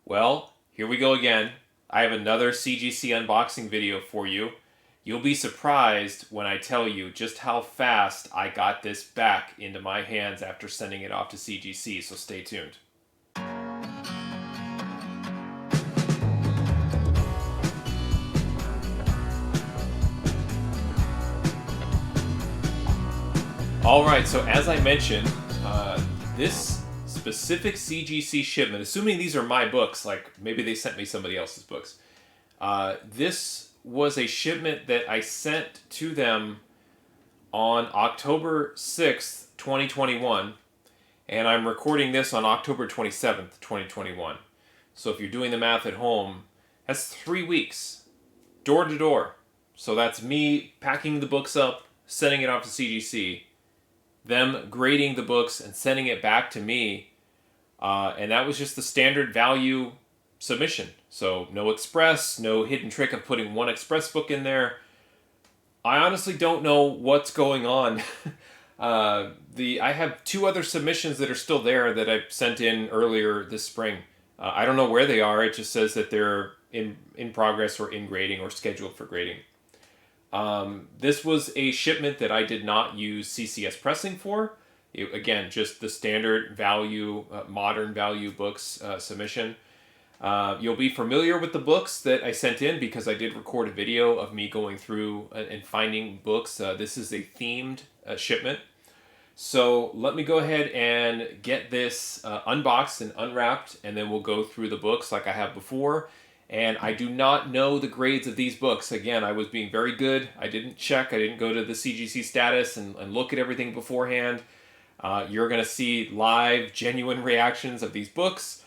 Well, here we go again. I have another CGC unboxing video for you. You'll be surprised when I tell you just how fast I got this back into my hands after sending it off to CGC, so stay tuned. Alright, so as I mentioned, this specific CGC shipment, assuming these are my books, like maybe they sent me somebody else's books, this was a shipment that I sent to them on October 6th, 2021, and I'm recording this on October 27th, 2021. So if you're doing the math at home, that's 3 weeks, door to door. So that's me packing the books up, sending it off to CGC, them grading the books and sending it back to me, and that was just the standard value submission. So no express, no hidden trick of putting one express book in there. I honestly don't know what's going on. I have 2 other submissions that are still there that I sent in earlier this spring. I don't know where they are. It just says that they're in progress or in grading or scheduled for grading. This was a shipment that I did not use CCS pressing for. Again, just the standard value, modern value books submission. You'll be familiar with the books that I sent in because I did record a video of me going through and finding books. This is a themed shipment. So let me go ahead and get this unboxed and unwrapped, and then we'll go through the books like I have before. And I do not know the grades of these books. Again, I was being very good. I didn't check. I didn't go to the CGC status and look at everything beforehand. You're going to see live, genuine reactions of these books.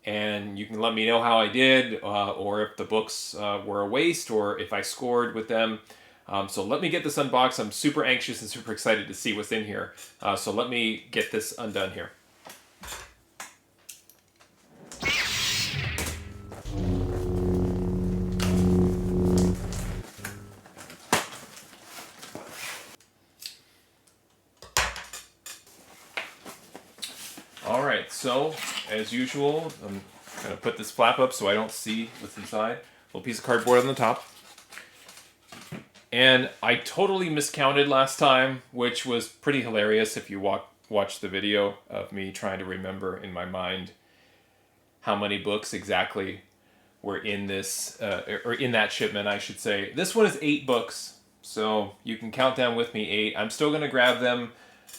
And you can let me know how I did, or if the books were a waste, or if I scored with them. So let me get this unboxed. I'm super anxious and super excited to see what's in here. So let me get this undone here. Alright, so as usual, I'm going to put this flap up so I don't see what's inside. Little piece of cardboard on the top. And I totally miscounted last time, which was pretty hilarious if you watch the video of me trying to remember in my mind how many books exactly were in this, or in that shipment, I should say. This one is 8 books, so you can count down with me 8. I'm still going to grab them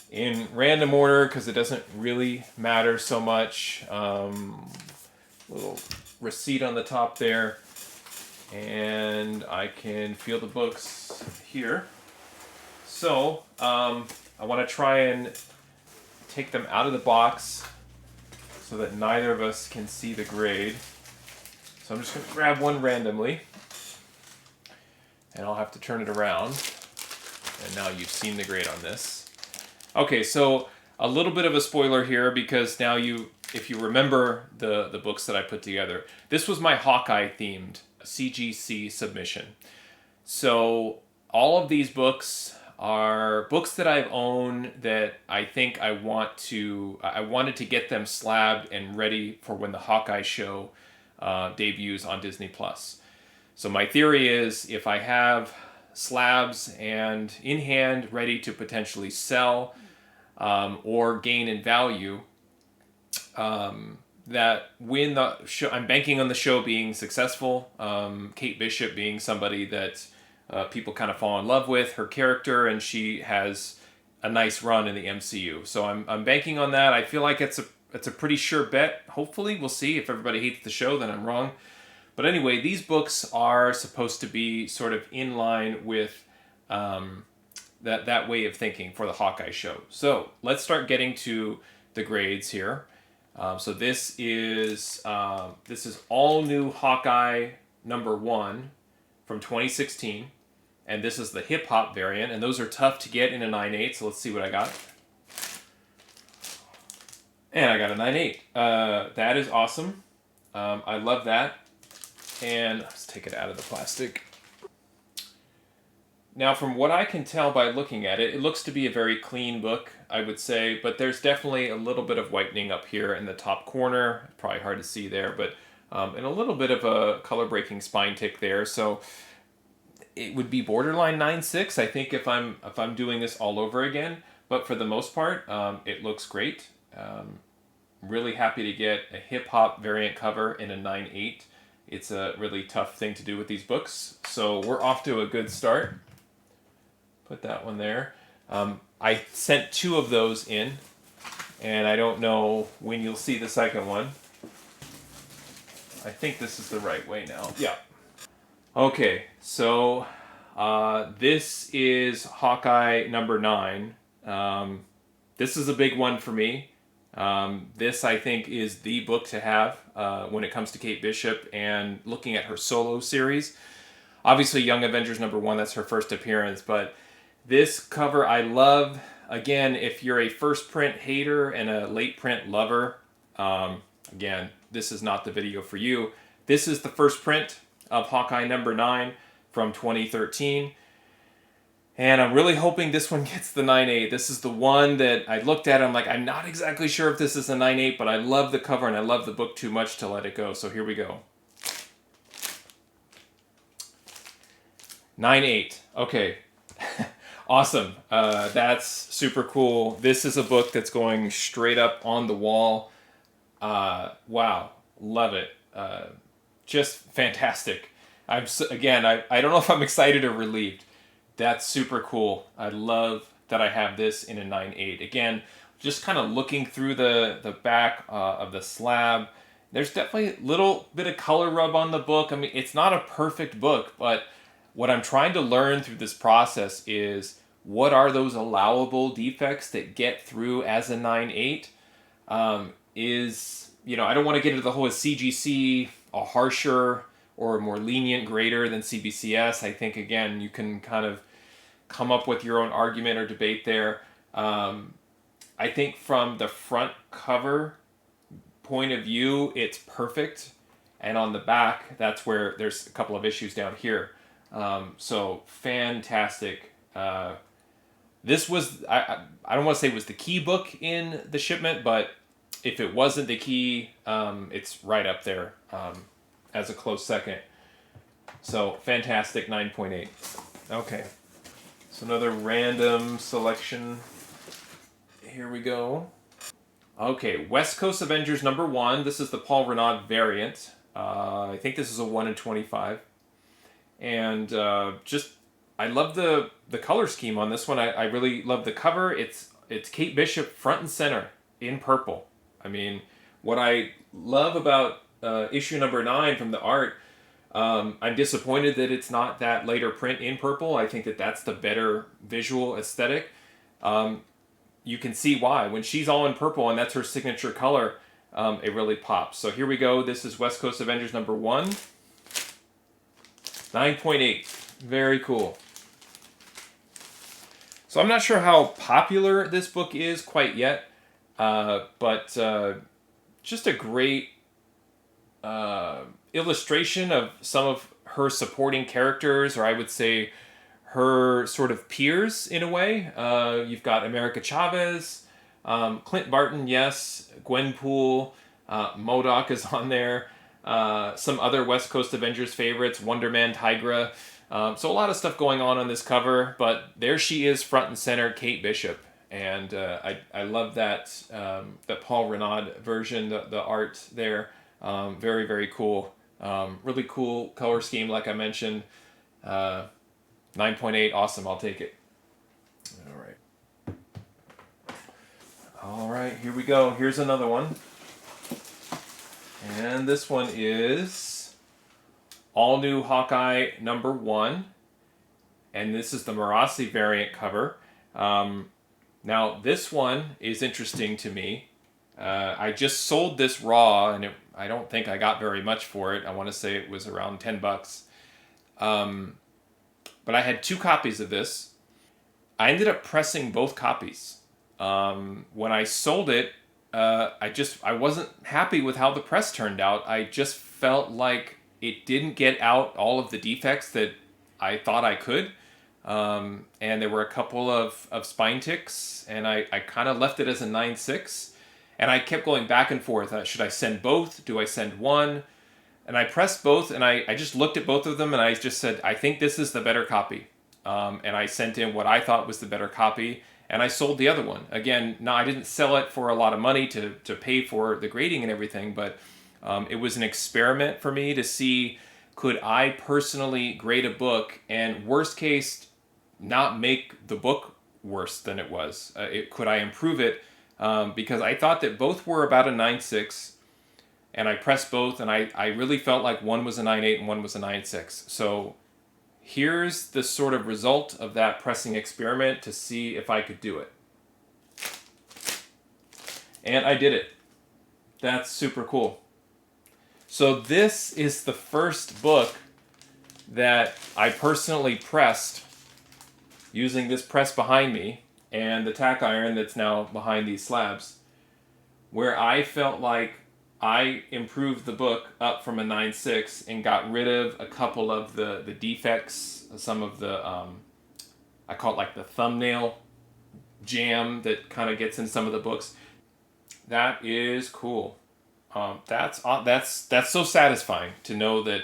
in random order because it doesn't really matter so much. Little receipt on the top there, and I can feel the books here. So I want to try and take them out of the box so that neither of us can see the grade. So I'm just going to grab one randomly, and I'll have to turn it around. And now you've seen the grade on this. Okay, so a little bit of a spoiler here because now if you remember the books that I put together, this was my Hawkeye themed CGC submission. So all of these books are books that I've owned that I think I wanted to get them slabbed and ready for when the Hawkeye show debuts on Disney+. So my theory is if I have slabs and in hand ready to potentially sell or gain in value, that when the show, I'm banking on the show being successful, Kate Bishop being somebody that people kind of fall in love with, her character, and she has a nice run in the MCU. So I'm banking on that. I feel like it's a pretty sure bet. Hopefully, we'll see. If everybody hates the show, then I'm wrong. But anyway, these books are supposed to be sort of in line with that way of thinking for the Hawkeye show. So let's start getting to the grades here. So this is all new Hawkeye #1 from 2016, and this is the hip hop variant, and those are tough to get in a 9/8. So let's see what I got. And I got a 9/8. That is awesome. I love that. And let's take it out of the plastic. Now, from what I can tell by looking at it, it looks to be a very clean book, I would say, but there's definitely a little bit of whitening up here in the top corner. Probably hard to see there, but and a little bit of a color breaking spine tick there. So it would be borderline 9.6, I think, if I'm doing this all over again. But for the most part, it looks great. Really happy to get a hip hop variant cover in a 9.8. It's a really tough thing to do with these books. So we're off to a good start. Put that one there. I sent 2 of those in, and I don't know when you'll see the second one. I think this is the right way now. Yeah. Okay, so this is Hawkeye number 9. This is a big one for me. This, I think, is the book to have when it comes to Kate Bishop and looking at her solo series. Obviously, Young Avengers number 1, that's her first appearance, but this cover I love. Again, if you're a first print hater and a late print lover, again, this is not the video for you. This is the first print of Hawkeye number 9 from 2013. And I'm really hoping this one gets the 9.8. This is the one that I looked at. I'm like, I'm not exactly sure if this is a 9.8, but I love the cover and I love the book too much to let it go. So here we go. 9.8. Okay. Awesome. That's super cool. This is a book that's going straight up on the wall. Wow. Love it. Just fantastic. I don't know if I'm excited or relieved. That's super cool. I love that I have this in a 9.8. Again, just kind of looking through the back of the slab. There's definitely a little bit of color rub on the book. I mean, it's not a perfect book, but what I'm trying to learn through this process is what are those allowable defects that get through as a 9.8? I don't want to get into the whole CGC, a harsher or a more lenient grader than CBCS. I think, again, you can kind of come up with your own argument or debate there. I think from the front cover point of view, it's perfect. And on the back, that's where there's a couple of issues down here. So fantastic. This was, I don't want to say it was the key book in the shipment, but if it wasn't the key, it's right up there as a close second. So fantastic, 9.8. Okay, so another random selection. Here we go. Okay, West Coast Avengers number 1. This is the Paul Renaud variant. I think this is a 1 in 25. And I love the color scheme on this one. I really love the cover. It's Kate Bishop front and center in purple. I mean, what I love about issue number 9 from the art, I'm disappointed that it's not that later print in purple. I think that that's the better visual aesthetic. You can see why. When she's all in purple and that's her signature color, it really pops. So here we go. This is West Coast Avengers number 1. 9.8. Very cool. So I'm not sure how popular this book is quite yet, but just a great illustration of some of her supporting characters, or I would say her sort of peers in a way. You've got America Chavez, Clint Barton, yes, Gwenpool, MODOK is on there. Some other West Coast Avengers favorites, Wonder Man, Tigra. So a lot of stuff going on this cover, but there she is front and center, Kate Bishop. And I love that Paul Renaud version, the art there. Very, very cool. Really cool color scheme, like I mentioned. 9.8, awesome, I'll take it. All right, here we go. Here's another one. And this one is all new Hawkeye number 1. And this is the Murase variant cover. Now, this one is interesting to me. I just sold this raw, and I don't think I got very much for it. I want to say it was around $10. But I had 2 copies of this. I ended up pressing both copies. When I sold it, I wasn't happy with how the press turned out. I just felt like it didn't get out all of the defects that I thought I could. And there were a couple of spine ticks, and I kind of left it as a 9.6. And I kept going back and forth. Should I send both? Do I send one? And I pressed both, and I just looked at both of them, and I just said, I think this is the better copy. And I sent in what I thought was the better copy, and I sold the other one. Again, no, I didn't sell it for a lot of money to pay for the grading and everything, but it was an experiment for me to see, could I personally grade a book and worst case not make the book worse than it was? Could I improve it? Because I thought that both were about a 9.6, and I pressed both, and I really felt like one was a 9.8 and one was a 9.6. So here's the sort of result of that pressing experiment to see if I could do it. And I did it. That's super cool. So this is the first book that I personally pressed using this press behind me and the tack iron that's now behind these slabs, where I felt like I improved the book up from a 9.6 and got rid of a couple of the defects, some of the, I call it like the thumbnail jam that kind of gets in some of the books. That is cool. That's so satisfying to know that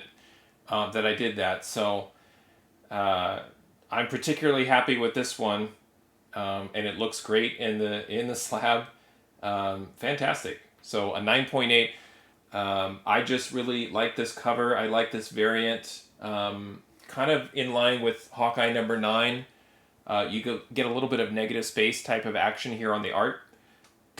that I did that. So I'm particularly happy with this one, and it looks great in the slab. Fantastic. So a 9.8. I just really like this cover. I like this variant. Kind of in line with Hawkeye number 9. You get a little bit of negative space type of action here on the art.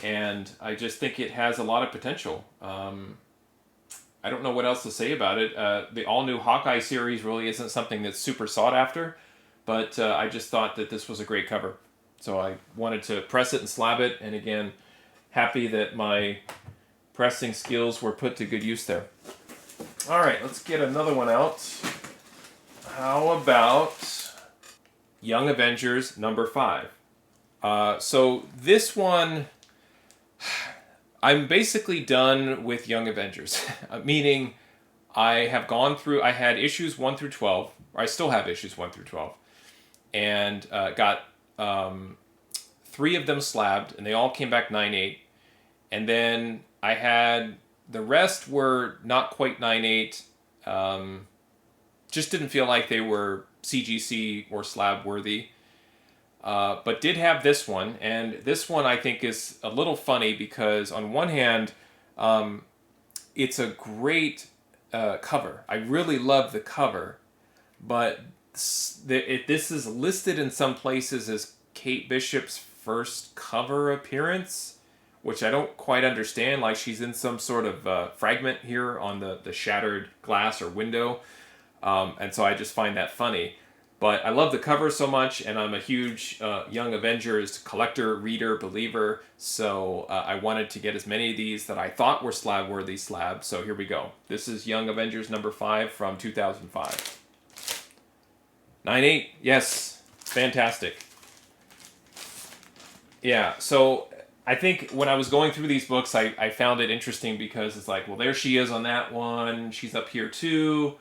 And I just think it has a lot of potential. I don't know what else to say about it. The all-new Hawkeye series really isn't something that's super sought after. But I just thought that this was a great cover. So I wanted to press it and slab it. And again, happy that my pressing skills were put to good use there. All right, let's get another one out. How about Young Avengers number 5? So this one, I'm basically done with Young Avengers, meaning I have gone through, I had issues 1 through 12, or I still have issues 1 through 12, and got 3 of them slabbed, and they all came back 9.8. And then I had, the rest were not quite 9.8, just didn't feel like they were CGC or slab worthy. But did have this one, and this one I think is a little funny because on one hand, it's a great cover. I really love the cover, but this is listed in some places as Kate Bishop's first cover appearance, which I don't quite understand. Like she's in some sort of fragment here on the shattered glass or window, and so I just find that funny. But I love the cover so much, and I'm a huge Young Avengers collector, reader, believer, so I wanted to get as many of these that I thought were slab-worthy slabs, so here we go. This is Young Avengers number 5 from 2005. 9.8, yes, fantastic. Yeah, so I think when I was going through these books, I found it interesting because it's like, well, there she is on that one, she's up here too.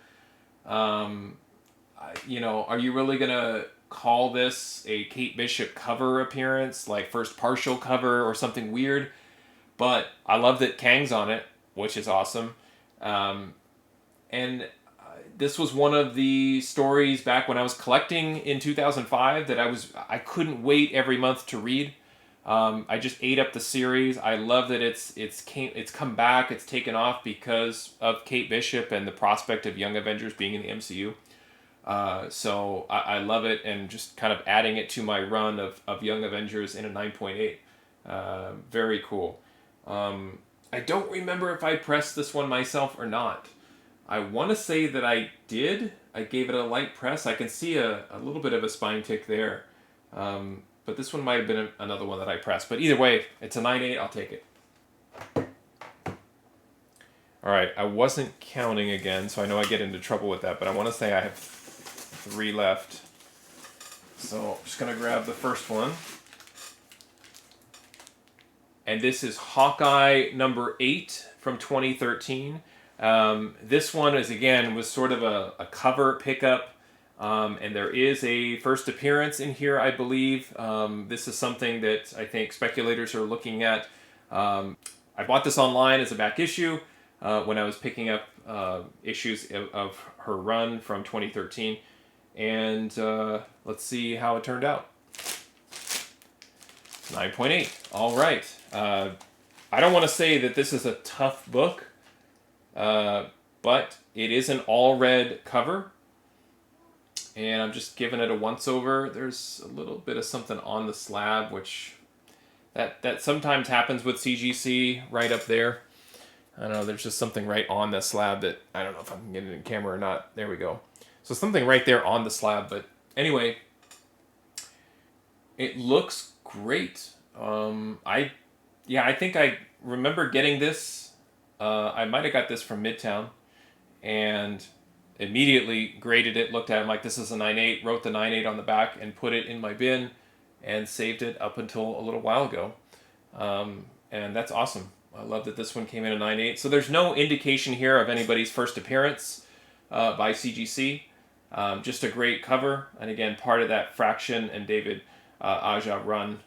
You know, are you really going to call this a Kate Bishop cover appearance, like first partial cover or something weird? But I love that Kang's on it, which is awesome. And this was one of the stories back when I was collecting in 2005 that I couldn't wait every month to read. I just ate up the series. I love that it's come back, it's taken off because of Kate Bishop and the prospect of Young Avengers being in the MCU. So I love it, and just kind of adding it to my run of Young Avengers in a 9.8. Very cool. I don't remember if I pressed this one myself or not. I want to say that I did. I gave it a light press. I can see a little bit of a spine tick there. But this one might have been another one that I pressed. But either way, it's a 9.8. I'll take it. All right, I wasn't counting again, so I know I get into trouble with that. But I want to say I have 3 left. So I'm just going to grab the first one. And this is Hawkeye number 8 from 2013. This one was sort of a cover pickup. And there is a first appearance in here, I believe. This is something that I think speculators are looking at. I bought this online as a back issue. when I was picking up issues of her run from 2013. And let's see how it turned out. 9.8. All right. I don't want to say that this is a tough book, but it is an all-red cover. And I'm just giving it a once-over. There's a little bit of something on the slab, which that sometimes happens with CGC right up there. I don't know, there's just something right on the slab that, I don't know if I can get it in camera or not. There we go. So something right there on the slab, but anyway, it looks great. I think I remember getting this. I might have got this from Midtown, and immediately graded it, looked at it, I'm like, this is a 9.8, wrote the 9.8 on the back, and put it in my bin, and saved it up until a little while ago. And that's awesome. I love that this one came in a 9.8. So there's no indication here of anybody's first appearance by CGC. Just a great cover, and again, part of that Fraction and David Aja run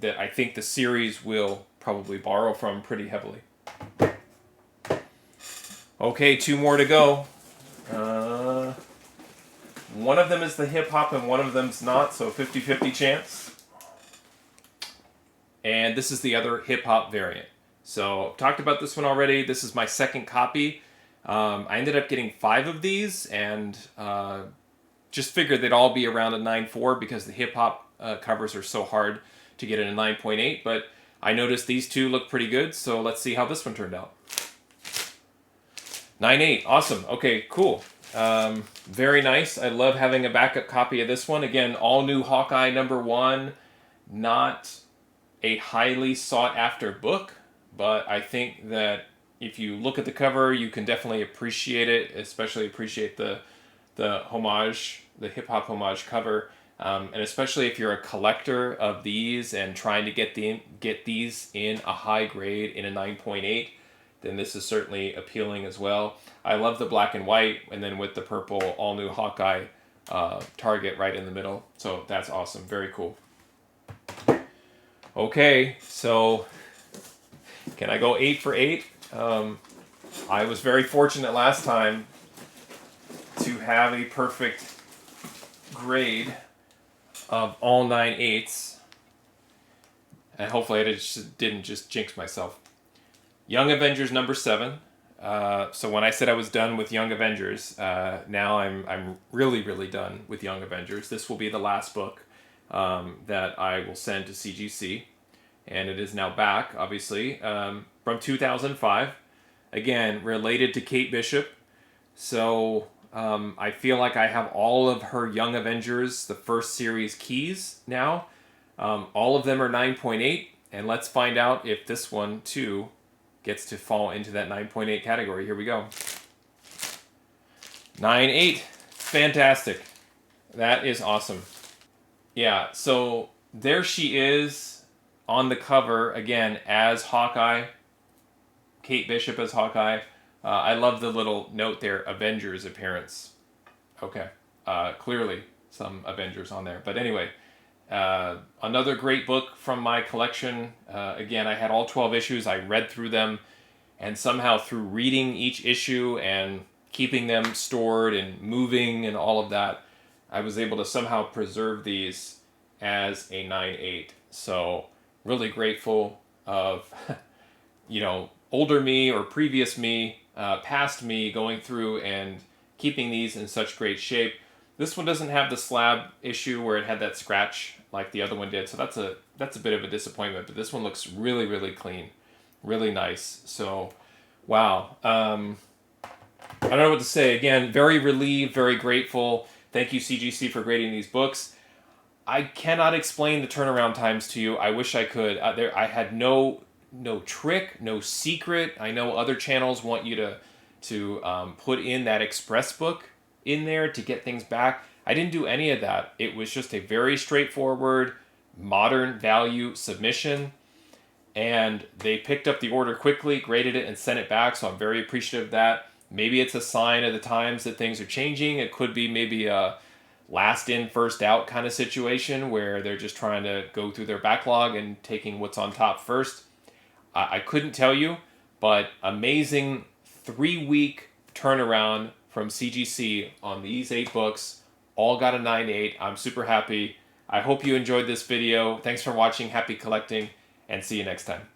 that I think the series will probably borrow from pretty heavily. Okay, 2 more to go. One of them is the hip-hop and one of them's not, so 50-50 chance. And this is the other hip-hop variant. So, I've talked about this one already. This is my second copy. I ended up getting 5 of these, and just figured they'd all be around a 9.4 because the hip-hop covers are so hard to get in a 9.8. But I noticed these two look pretty good, so let's see how this one turned out. 9.8, awesome. Okay, cool. Very nice. I love having a backup copy of this one. Again, all new Hawkeye #1. Not a highly sought after book, but I think that if you look at the cover, you can definitely appreciate it, especially appreciate the homage, the hip-hop homage cover, and especially if you're a collector of these and trying to get these in a high grade in a 9.8, then this is certainly appealing as well. I love the black and white, and then with the purple all-new Hawkeye target right in the middle, so that's awesome. Very cool. Okay, so can I go 8 for 8? I was very fortunate last time to have a perfect grade of all 9.8s, and hopefully I didn't just jinx myself. Young Avengers #7. So when I said I was done with Young Avengers, now I'm really done with Young Avengers. This will be the last book that I will send to CGC, and it is now back, obviously, from 2005. Again, related to Kate Bishop. So I feel like I have all of her Young Avengers, the first series keys now. All of them are 9.8, and let's find out if this one, too, gets to fall into that 9.8 category. Here we go. 9.8. Fantastic. That is awesome. Yeah, so there she is on the cover, again, as Hawkeye. Kate Bishop as Hawkeye. I love the little note there, Avengers appearance. Okay. Clearly some Avengers on there. But anyway, another great book from my collection. Again, I had all 12 issues. I read through them, and somehow through reading each issue and keeping them stored and moving and all of that, I was able to somehow preserve these as a 9.8. So really grateful of, older me or previous me, past me going through and keeping these in such great shape. This one doesn't have the slab issue where it had that scratch like the other one did, so that's a bit of a disappointment, but this one looks really clean, really nice. So, wow. I don't know what to say. Again, very relieved, very grateful. Thank you, CGC, for grading these books. I cannot explain the turnaround times to you. I wish I could. I had no trick, no secret. I know other channels want you to put in that express book in there to get things back. I didn't do any of that. It was just a very straightforward, modern value submission, and they picked up the order quickly, graded it, and sent it back, so I'm very appreciative of that. Maybe it's a sign of the times that things are changing. It could be maybe a last in, first out kind of situation where they're just trying to go through their backlog and taking what's on top first. I couldn't tell you, but amazing 3-week turnaround from CGC on these 8 books. All got a 9.8. I'm super happy. I hope you enjoyed this video. Thanks for watching. Happy collecting, and see you next time.